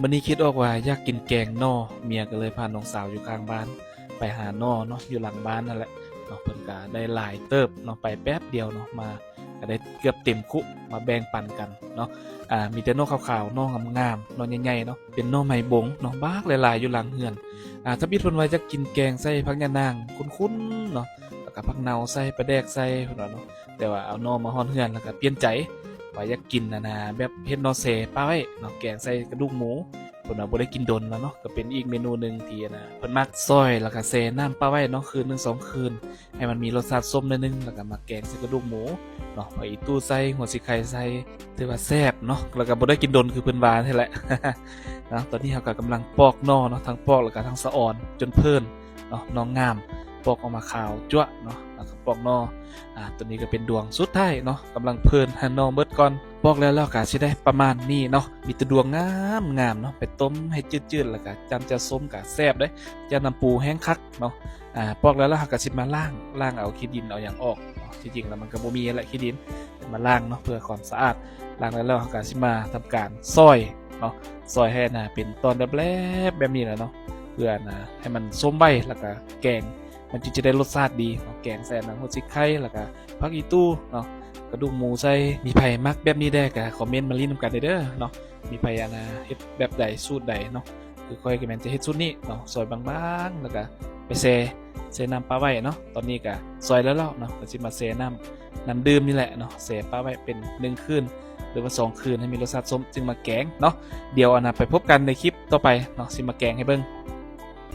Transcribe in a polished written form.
มื้อนี้คิดออกว่าอยากกินแกงหน่อเมียก็เลยพาน้องสาวอยู่ข้างบ้านไปหาหน่อเนาะอยู่หลังบ้านนั่นแหละเนาะเพิ่นก็ได้หลายเติบเนาะไปแป๊บเดียวเนาะมาก็ได้เกือบเต็มคุมาแบ่งปันกันเนาะมีแต่หน่อขาวๆหน่องามๆหน่อใหญ่ๆเนาะเป็นหน่อไม้บงเนาะบากหลายๆอยู่หลังเฮือนถ้าบิดเพิ่นว่าจะกินแกงใส่ผักยะนางคุ้นๆเนาะแล้วก็ผักเนาใส่ปลาแดกใส่เพิ่นว่าเนาะแต่ว่าเอาหน่อมาฮ้อนเฮือนแล้วก็เปลี่ยนใจว่าอยากกินแบบเฮ็ดหน่อเสป้าไว้เนาะแกงใส่กระดูกหมูเพิ่นว่าบ่ได้กินดนแล้วเนาะก็เป็นอีกเมนูหนึงที่เพิ่นมักซอยแล้วก็แช่น้ำปลาไว้เนาะคืนหนึ่งสองคืนให้มันมีรสชาติส้มหน่อยนึงแล้วก็มาแกงใส่กระดูกหมูเนาะผักอีตู้ใส่หัวสิไข่ใส่ถือว่าแซ่บเนาะแล้วก็บ่ได้กินดนคือเพิ่นว่านั่นแหละ นะตอนนี้เราก็กำลังปอกหน่อเนาะทั้งปอกแล้วก็ทั้งสะออนจนเพิ่นเนาะน้องงามปอกออกมาขาวจั๊วะเนาะแล้วก็ปอกหน่อตัวนี้ก็เป็นดวงสุดท้ายเนาะกำลังเพิ่นให้หน่อเบิดก่อนปอกแล้วก็สิได้ประมาณนี้เนาะมีแต่ดวงงามงามเนาะไปต้มให้จืดๆแล้วก็จำจะส้มก็แซ่บเด้จะน้ำปูแห้งคักเนาะปอกแล้วเราก็สิมาล้างเอาขี้ดินเอาหยังออกเนาะที่จริงแล้วมันก็บ่มีแหละขี้ดินมาล้างเนาะเพื่อความสะอาดล้างแล้วเราก็สิมาทำการซอยเนาะซอยให้เป็นตอนแลบๆแบบนี้แหละเนาะเพื่อให้มันส้มใบแล้วก็แกงมันจึงจะได้รสชาติดีเนาะแกงใส่น้ำหัวซิกไข่แล้วก็ผักอีตู้เนาะกระดูกหมูใส่มีไผมักแบบนี้ได้ก็คอมเมนต์มาลิ้นนำกันเด้อเนาะมีไผเฮ็ดแบบใดสูตรใดเนาะคือค่อยก็แม่นจะเฮ็ดสูตรนี้เนาะซอยบางๆแล้วก็ไปแช่น้ำปลาไว้เนาะตอนนี้ก็ซอยแล้วเนาะก็สิมาแช่น้ำดื่มนี่แหละเนาะแช่ปลาไว้เป็น1คืนหรือว่า2คืนให้มีรสชาติส้มจึงมาแกงเนาะเดี๋ยวไปพบกันในคลิปต่อไปเนาะสิมาแกงให้เบิ่ง